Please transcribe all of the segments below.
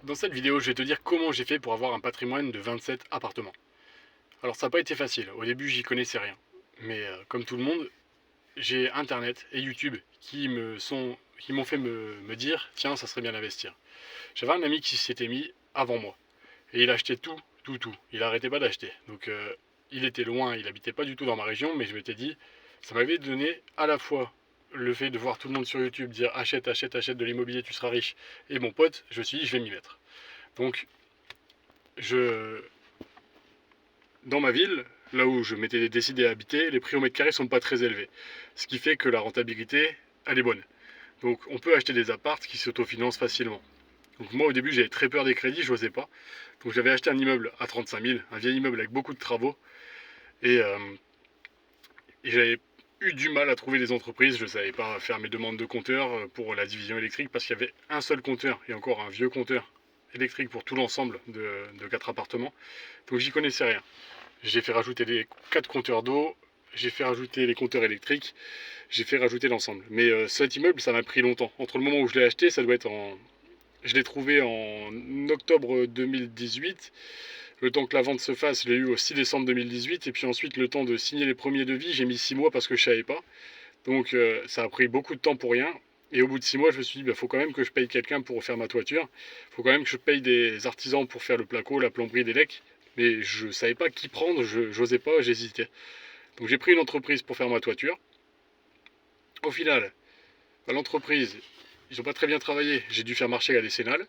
Dans cette vidéo, je vais te dire comment j'ai fait pour avoir un patrimoine de 27 appartements. Alors ça n'a pas été facile, au début j'y connaissais rien. Mais comme tout le monde, j'ai internet et YouTube qui m'ont fait me dire tiens ça serait bien d'investir. J'avais un ami qui s'était mis avant moi. Et il achetait tout. Il arrêtait pas d'acheter. Donc il était loin, il habitait pas du tout dans ma région, mais je m'étais dit, ça m'avait donné à la fois le fait de voir tout le monde sur YouTube dire achète de l'immobilier, tu seras riche. Et mon pote, je me suis dit, je vais m'y mettre. Donc je, dans ma ville, là où je m'étais décidé à habiter, les prix au mètre carré sont pas très élevés. Ce qui fait que la rentabilité, elle est bonne. Donc on peut acheter des apparts qui s'autofinancent facilement. Donc moi au début j'avais très peur des crédits, je n'osais pas. Donc j'avais acheté un immeuble à 35 000, un vieil immeuble avec beaucoup de travaux. Et, euh, et j'avais eu du mal à trouver des entreprises. Je ne savais pas faire mes demandes de compteur pour la division électrique parce qu'il y avait un seul compteur et encore un vieux compteur électrique pour tout l'ensemble de 4 appartements. Donc j'y connaissais rien. J'ai fait rajouter les 4 compteurs d'eau, j'ai fait rajouter les compteurs électriques, j'ai fait rajouter l'ensemble. Mais cet immeuble, ça m'a pris longtemps. Entre le moment où je l'ai acheté, ça doit être en... Je l'ai trouvé en octobre 2018. Le temps que la vente se fasse, je l'ai eu au 6 décembre 2018. Et puis ensuite, le temps de signer les premiers devis, j'ai mis 6 mois parce que je ne savais pas. Donc ça a pris beaucoup de temps pour rien. Et au bout de 6 mois, je me suis dit, il faut quand même que je paye quelqu'un pour refaire ma toiture. Il faut quand même que je paye des artisans pour faire le placo, la plomberie, des lecs. Mais je ne savais pas qui prendre, je n'osais pas, j'hésitais. Donc j'ai pris une entreprise pour faire ma toiture. Au final, l'entreprise, ils n'ont pas très bien travaillé. J'ai dû faire marcher la décennale.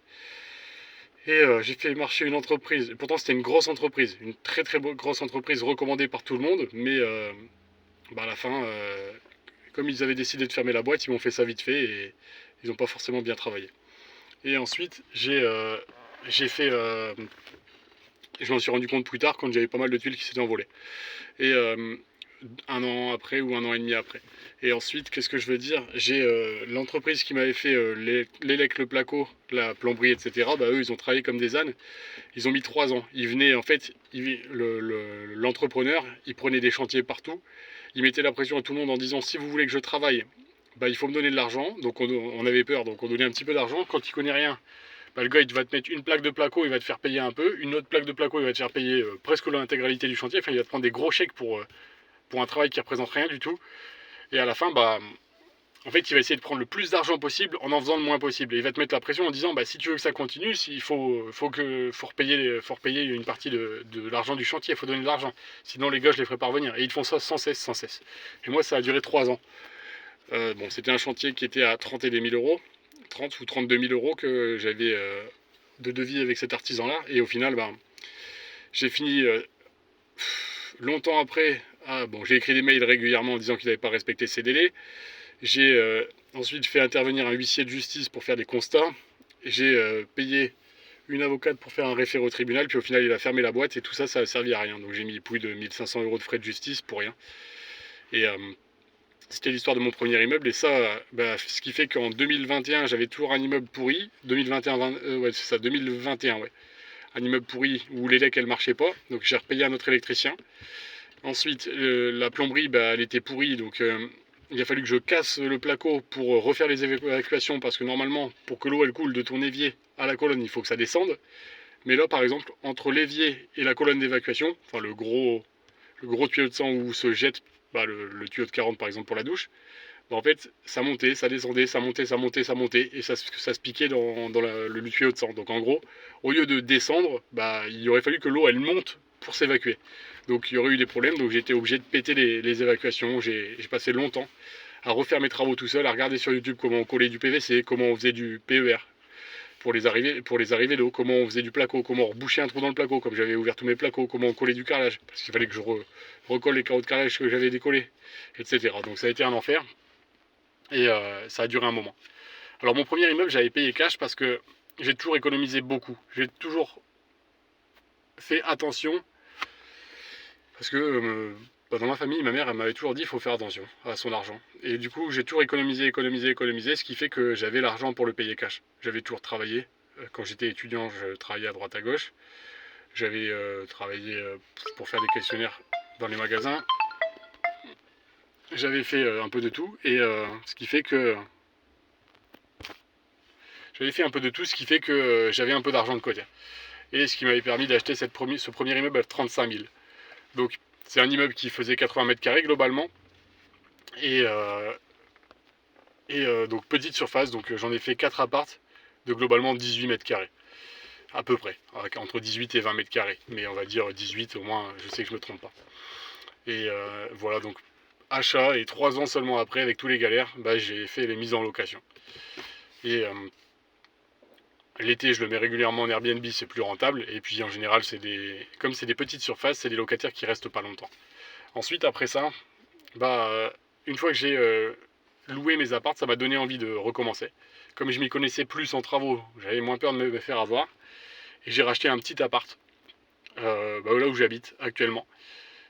Et j'ai fait marcher une entreprise. Pourtant, c'était une grosse entreprise. Une très grosse entreprise recommandée par tout le monde. Mais à la fin, comme ils avaient décidé de fermer la boîte, ils m'ont fait ça vite fait et ils n'ont pas forcément bien travaillé. Et ensuite, j'ai fait. Je m'en suis rendu compte plus tard quand j'avais pas mal de tuiles qui s'étaient envolées. Et un an après ou un an et demi après. Et ensuite, qu'est-ce que je veux dire? J'ai l'entreprise qui m'avait fait l'élec, le placo, la plomberie, etc. Bah, eux, ils ont travaillé comme des ânes. Ils ont mis 3 ans. Ils venaient, en fait, l'entrepreneur, il prenait des chantiers partout. Il mettait la pression à tout le monde en disant si vous voulez que je travaille, bah, il faut me donner de l'argent. Donc on avait peur, donc on donnait un petit peu d'argent. Quand il connaît rien, bah, le gars il va te mettre une plaque de placo, il va te faire payer un peu. Une autre plaque de placo, il va te faire payer presque l'intégralité du chantier. Enfin, il va te prendre des gros chèques pour un travail qui représente rien du tout. Et à la fin, bah, en fait, il va essayer de prendre le plus d'argent possible en faisant le moins possible. Et il va te mettre la pression en disant, bah, si tu veux que ça continue, il faut repayer une partie de l'argent du chantier, il faut donner de l'argent. Sinon, les gars, je les ferai parvenir. Et ils font ça sans cesse. Et moi, ça a duré 3 ans. Bon, c'était un chantier qui était à 30 et des 1000 euros, 30 ou 32 000 euros que j'avais de devis avec cet artisan-là. Et au final, bah, j'ai fini longtemps après. J'ai écrit des mails régulièrement en disant qu'il n'avait pas respecté ses délais. J'ai ensuite fait intervenir un huissier de justice pour faire des constats. J'ai payé une avocate pour faire un référé au tribunal, puis au final il a fermé la boîte et tout ça, ça a servi à rien. Donc j'ai mis plus de 1500 euros de frais de justice pour rien. Et c'était l'histoire de mon premier immeuble. Et ça, ce qui fait qu'en 2021, j'avais toujours un immeuble pourri. 2021, ouais, c'est ça, 2021, ouais. Un immeuble pourri où l'élec elle marchait pas. Donc j'ai repayé un autre électricien. Ensuite, la plomberie, elle était pourrie, donc il a fallu que je casse le placo pour refaire les évacuations, parce que normalement, pour que l'eau elle coule de ton évier à la colonne, il faut que ça descende. Mais là, par exemple, entre l'évier et la colonne d'évacuation, enfin le gros tuyau de sang où se jette le tuyau de 40 par exemple pour la douche, en fait, ça montait, ça descendait, ça montait, et ça se piquait dans le tuyau de sang. Donc en gros, au lieu de descendre, il aurait fallu que l'eau elle monte pour s'évacuer. Donc il y aurait eu des problèmes, donc j'ai été obligé de péter les évacuations. J'ai passé longtemps à refaire mes travaux tout seul, à regarder sur YouTube comment on collait du PVC, comment on faisait du PER pour les arrivées d'eau, comment on faisait du placo, comment on rebouchait un trou dans le placo, comme j'avais ouvert tous mes placos, comment on collait du carrelage, parce qu'il fallait que je recolle les carreaux de carrelage que j'avais décollés, etc. Donc ça a été un enfer. Et ça a duré un moment. Alors mon premier immeuble, j'avais payé cash parce que j'ai toujours économisé beaucoup. J'ai toujours fait attention parce que dans ma famille, ma mère elle m'avait toujours dit qu'il faut faire attention à son argent. Et du coup, j'ai toujours économisé, ce qui fait que j'avais l'argent pour le payer cash. J'avais toujours travaillé. Quand j'étais étudiant, je travaillais à droite à gauche. J'avais travaillé pour faire des questionnaires dans les magasins. J'avais fait un peu de tout. Et ce qui fait que J'avais fait un peu de tout, ce qui fait que j'avais un peu d'argent de côté. Et ce qui m'avait permis d'acheter ce premier immeuble à 35 000. Donc c'est un immeuble qui faisait 80 mètres carrés globalement. Et, donc petite surface, donc j'en ai fait 4 appartes de globalement 18 mètres carrés. À peu près, entre 18 et 20 mètres carrés. Mais on va dire 18 au moins, je sais que je me trompe pas. Et voilà, donc achat, et 3 ans seulement après, avec tous les galères, bah, j'ai fait les mises en location. Et l'été, je le mets régulièrement en Airbnb, c'est plus rentable. Et puis en général, comme c'est des petites surfaces, c'est des locataires qui restent pas longtemps. Ensuite, après ça, bah, une fois que j'ai loué mes apparts, ça m'a donné envie de recommencer. Comme je m'y connaissais plus en travaux, j'avais moins peur de me faire avoir. Et j'ai racheté un petit appart, là où j'habite actuellement.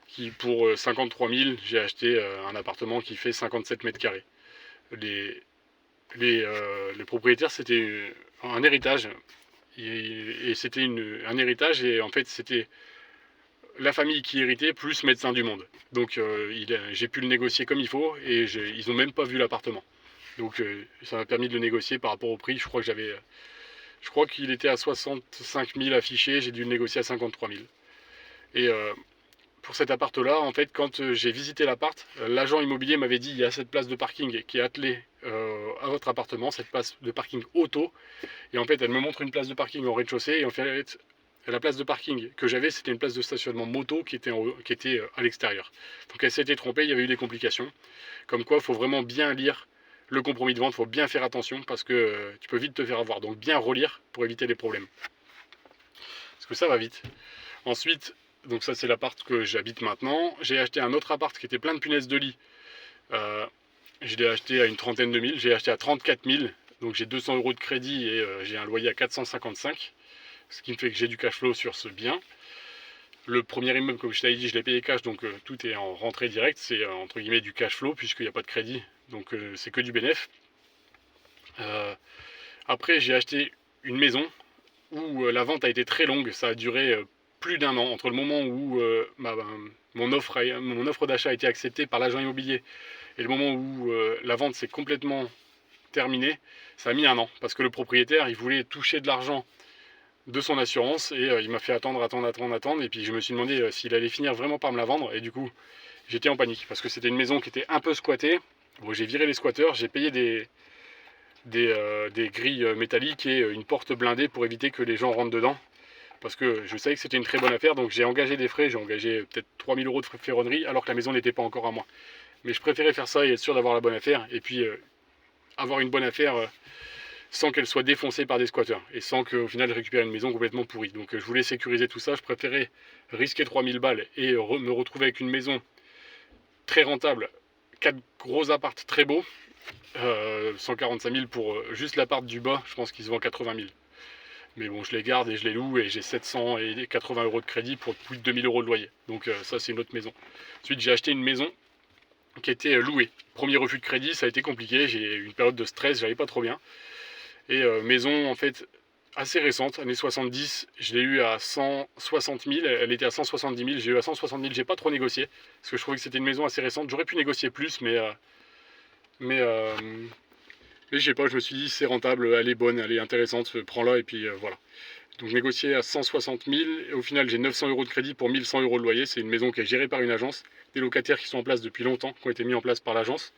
Qui pour 53 000, j'ai acheté un appartement qui fait 57 mètres carrés. Les propriétaires, c'était un héritage. Et c'était un héritage, et en fait, c'était la famille qui héritait, plus médecin du monde. Donc j'ai pu le négocier comme il faut, et ils n'ont même pas vu l'appartement. Donc ça m'a permis de le négocier par rapport au prix. Je crois qu'il était à 65 000 affiché, j'ai dû le négocier à 53 000. Et pour cet appart-là, en fait, quand j'ai visité l'appart, l'agent immobilier m'avait dit il y a cette place de parking qui est attelée à votre appartement, cette place de parking auto. Et en fait, elle me montre une place de parking en rez-de-chaussée. Et en fait, la place de parking que j'avais, c'était une place de stationnement moto qui était à l'extérieur. Donc elle s'était trompée, il y avait eu des complications. Comme quoi, il faut vraiment bien lire le compromis de vente, il faut bien faire attention parce que tu peux vite te faire avoir. Donc bien relire pour éviter les problèmes. Parce que ça va vite. Ensuite, donc ça c'est l'appart que j'habite maintenant. J'ai acheté un autre appart qui était plein de punaises de lit. Je l'ai acheté à une trentaine de mille. J'ai acheté à 34 000. Donc j'ai 200 euros de crédit et j'ai un loyer à 455. Ce qui me fait que j'ai du cash flow sur ce bien. Le premier immeuble, comme je t'avais dit, je l'ai payé cash, donc tout est en rentrée directe. C'est entre guillemets du cash flow puisqu'il n'y a pas de crédit. Donc c'est que du bénéf. Après j'ai acheté une maison où la vente a été très longue. Ça a duré plus d'un an entre le moment où mon offre d'achat a été acceptée par l'agent immobilier et le moment où la vente s'est complètement terminée. Ça a mis un an parce que le propriétaire il voulait toucher de l'argent de son assurance et il m'a fait attendre et puis je me suis demandé s'il allait finir vraiment par me la vendre et du coup j'étais en panique parce que c'était une maison qui était un peu squattée. Bon, j'ai viré les squatteurs, j'ai payé des grilles métalliques et une porte blindée pour éviter que les gens rentrent dedans. Parce que je savais que c'était une très bonne affaire, donc j'ai engagé des frais, j'ai engagé peut-être 3 000 euros de frais de ferronnerie, alors que la maison n'était pas encore à moi. Mais je préférais faire ça et être sûr d'avoir la bonne affaire, et puis avoir une bonne affaire sans qu'elle soit défoncée par des squatteurs, et sans qu'au final je récupère une maison complètement pourrie. Donc je voulais sécuriser tout ça, je préférais risquer 3 000 balles et me retrouver avec une maison très rentable, 4 gros apparts très beaux, 145 000 pour juste l'appart du bas, je pense qu'il se vend 80 000. Mais bon, je les garde et je les loue et j'ai 700 et 80 euros de crédit pour plus de 2000 euros de loyer. Donc ça, c'est une autre maison. Ensuite, j'ai acheté une maison qui était louée. Premier refus de crédit, ça a été compliqué. J'ai eu une période de stress, j'allais pas trop bien. Et maison, en fait, assez récente, années 70, je l'ai eu à 160 000. Elle était à 170 000. J'ai eu à 160 000. J'ai pas trop négocié parce que je trouvais que c'était une maison assez récente. J'aurais pu négocier plus, mais je sais pas, je me suis dit c'est rentable, elle est bonne, elle est intéressante, prends-la et puis voilà. Donc négocié à 160 000 et au final j'ai 900 euros de crédit pour 1100 euros de loyer. C'est une maison qui est gérée par une agence, des locataires qui sont en place depuis longtemps, qui ont été mis en place par l'agence.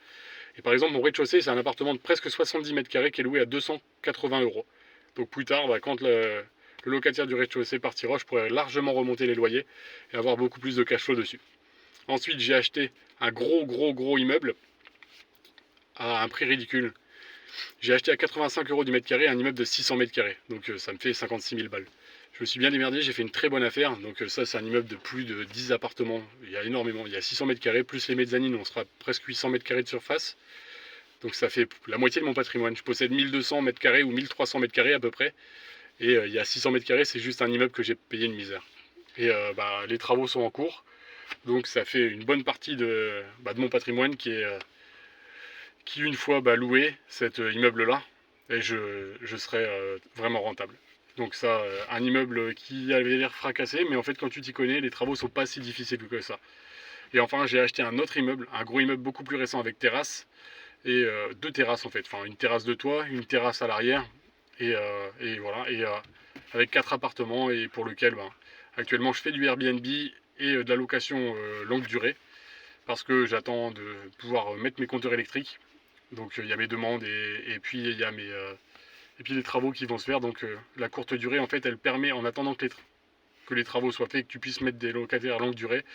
Et par exemple mon rez-de-chaussée c'est un appartement de presque 70 mètres carrés qui est loué à 280 euros. Donc plus tard, quand le locataire du rez-de-chaussée partira, je pourrais largement remonter les loyers et avoir beaucoup plus de cash flow dessus. Ensuite j'ai acheté un gros immeuble à un prix ridicule. J'ai acheté à 85 euros du mètre carré un immeuble de 600 mètres carrés. Donc ça me fait 56 000 balles. Je me suis bien démerdé, j'ai fait une très bonne affaire. Donc ça c'est un immeuble de plus de 10 appartements. Il y a énormément, il y a 600 mètres carrés plus les mezzanines, on sera presque 800 mètres carrés de surface. Donc ça fait la moitié de mon patrimoine. Je possède 1200 mètres carrés ou 1300 mètres carrés à peu près. Et il y a 600 mètres carrés, c'est juste un immeuble que j'ai payé une misère. Et les travaux sont en cours. Donc ça fait une bonne partie de mon patrimoine qui une fois loué cet immeuble-là, et je serai vraiment rentable. Donc ça, un immeuble qui avait l'air fracassé, mais en fait quand tu t'y connais, les travaux sont pas si difficiles que ça. Et enfin j'ai acheté un autre immeuble, un gros immeuble beaucoup plus récent avec terrasse, et deux terrasses en fait, enfin une terrasse de toit, une terrasse à l'arrière, Et voilà, avec 4 appartements et pour lequel actuellement je fais du Airbnb et de la location longue durée parce que j'attends de pouvoir mettre mes compteurs électriques. Donc il y a mes demandes et puis il y a et puis les travaux qui vont se faire. Donc la courte durée en fait elle permet en attendant que les travaux soient faits, que tu puisses mettre des locataires longue durée,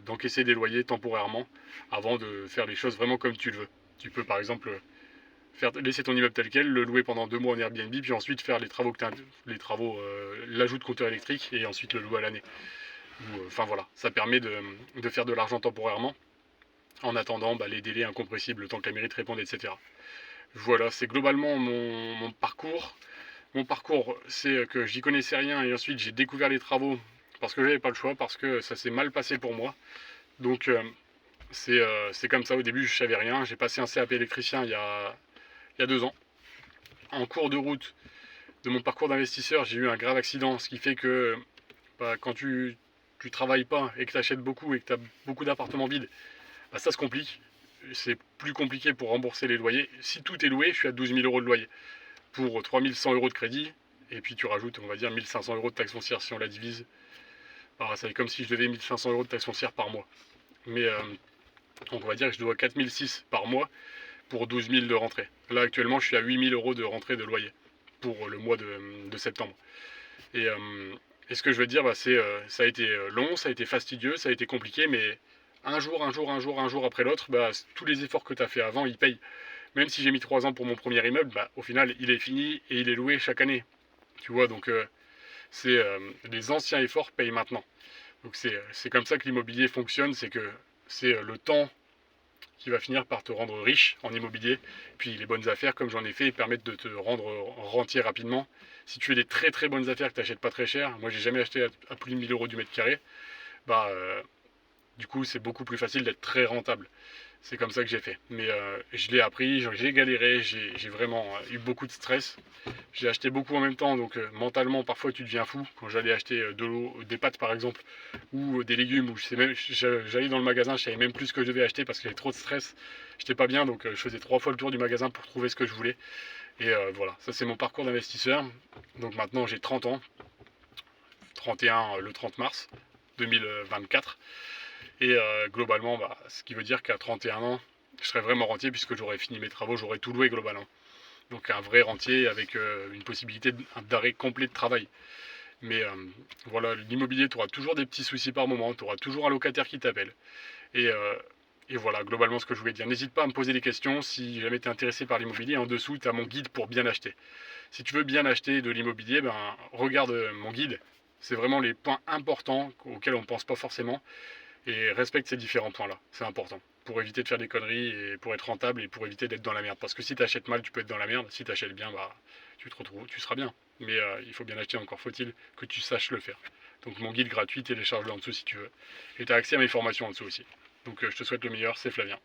d'encaisser des loyers temporairement avant de faire les choses vraiment comme tu le veux. Tu peux par exemple laisser ton immeuble tel quel, le louer pendant 2 mois en Airbnb, puis ensuite faire les travaux l'ajout de compteur électrique et ensuite le louer à l'année. Enfin voilà, ça permet de faire de l'argent temporairement en attendant les délais incompressibles, le temps que la mairie te réponde, etc. Voilà, c'est globalement mon parcours. Mon parcours, c'est que j'y connaissais rien et ensuite j'ai découvert les travaux parce que j'avais pas le choix, parce que ça s'est mal passé pour moi. Donc c'est comme ça, au début je savais rien. J'ai passé un CAP électricien il y a 2 ans. En cours de route de mon parcours d'investisseur, j'ai eu un grave accident, ce qui fait que quand tu travailles pas et que tu achètes beaucoup et que tu as beaucoup d'appartements vides, ça se complique. C'est plus compliqué pour rembourser les loyers. Si tout est loué, je suis à 12 000 euros de loyer pour 3 100 euros de crédit. Et puis tu rajoutes, on va dire, 1 500 euros de taxe foncière si on la divise. C'est comme si je devais 1 500 euros de taxe foncière par mois. Mais donc on va dire que je dois 4 600 par mois pour 12 000 de rentrée. Là actuellement, je suis à 8 000 euros de rentrée de loyer pour le mois de septembre. Et ce que je veux dire, ça a été long, ça a été fastidieux, ça a été compliqué, mais un jour après l'autre, tous les efforts que tu as fait avant, ils payent. Même si j'ai mis 3 ans pour mon premier immeuble, au final, il est fini et il est loué chaque année. Tu vois, donc les anciens efforts payent maintenant. Donc c'est comme ça que l'immobilier fonctionne, c'est que c'est le temps qui va finir par te rendre riche en immobilier. Puis les bonnes affaires, comme j'en ai fait, permettent de te rendre rentier rapidement. Si tu fais des très très bonnes affaires que tu n'achètes pas très cher, moi j'ai jamais acheté à plus de 1000 euros du mètre carré, du coup c'est beaucoup plus facile d'être très rentable. C'est comme ça que j'ai fait. Mais je l'ai appris, j'ai galéré, j'ai vraiment eu beaucoup de stress. J'ai acheté beaucoup en même temps, donc mentalement parfois tu deviens fou. Quand j'allais acheter de l'eau, des pâtes par exemple, ou des légumes, j'allais dans le magasin, je savais même plus ce que je devais acheter parce qu'il y avait trop de stress. J'étais pas bien, donc je faisais 3 fois le tour du magasin pour trouver ce que je voulais. Et voilà, ça c'est mon parcours d'investisseur. Donc maintenant j'ai 30 ans, 31 le 30 mars 2024. Et globalement, ce qui veut dire qu'à 31 ans, je serai vraiment rentier puisque j'aurai fini mes travaux, j'aurai tout loué globalement. Donc un vrai rentier avec une possibilité d'arrêt complet de travail. Mais voilà, l'immobilier, tu auras toujours des petits soucis par moment, tu auras toujours un locataire qui t'appelle. Et voilà, globalement ce que je voulais dire. N'hésite pas à me poser des questions si jamais tu es intéressé par l'immobilier. En dessous, tu as mon guide pour bien acheter. Si tu veux bien acheter de l'immobilier, regarde mon guide. C'est vraiment les points importants auxquels on ne pense pas forcément. Et respecte ces différents points-là, c'est important. Pour éviter de faire des conneries et pour être rentable et pour éviter d'être dans la merde. Parce que si tu achètes mal, tu peux être dans la merde. Si tu achètes bien, tu te retrouves, tu seras bien. Mais il faut bien acheter, encore faut-il que tu saches le faire. Donc mon guide gratuit, télécharge-le en dessous si tu veux. Et tu as accès à mes formations en dessous aussi. Donc je te souhaite le meilleur, c'est Flavien.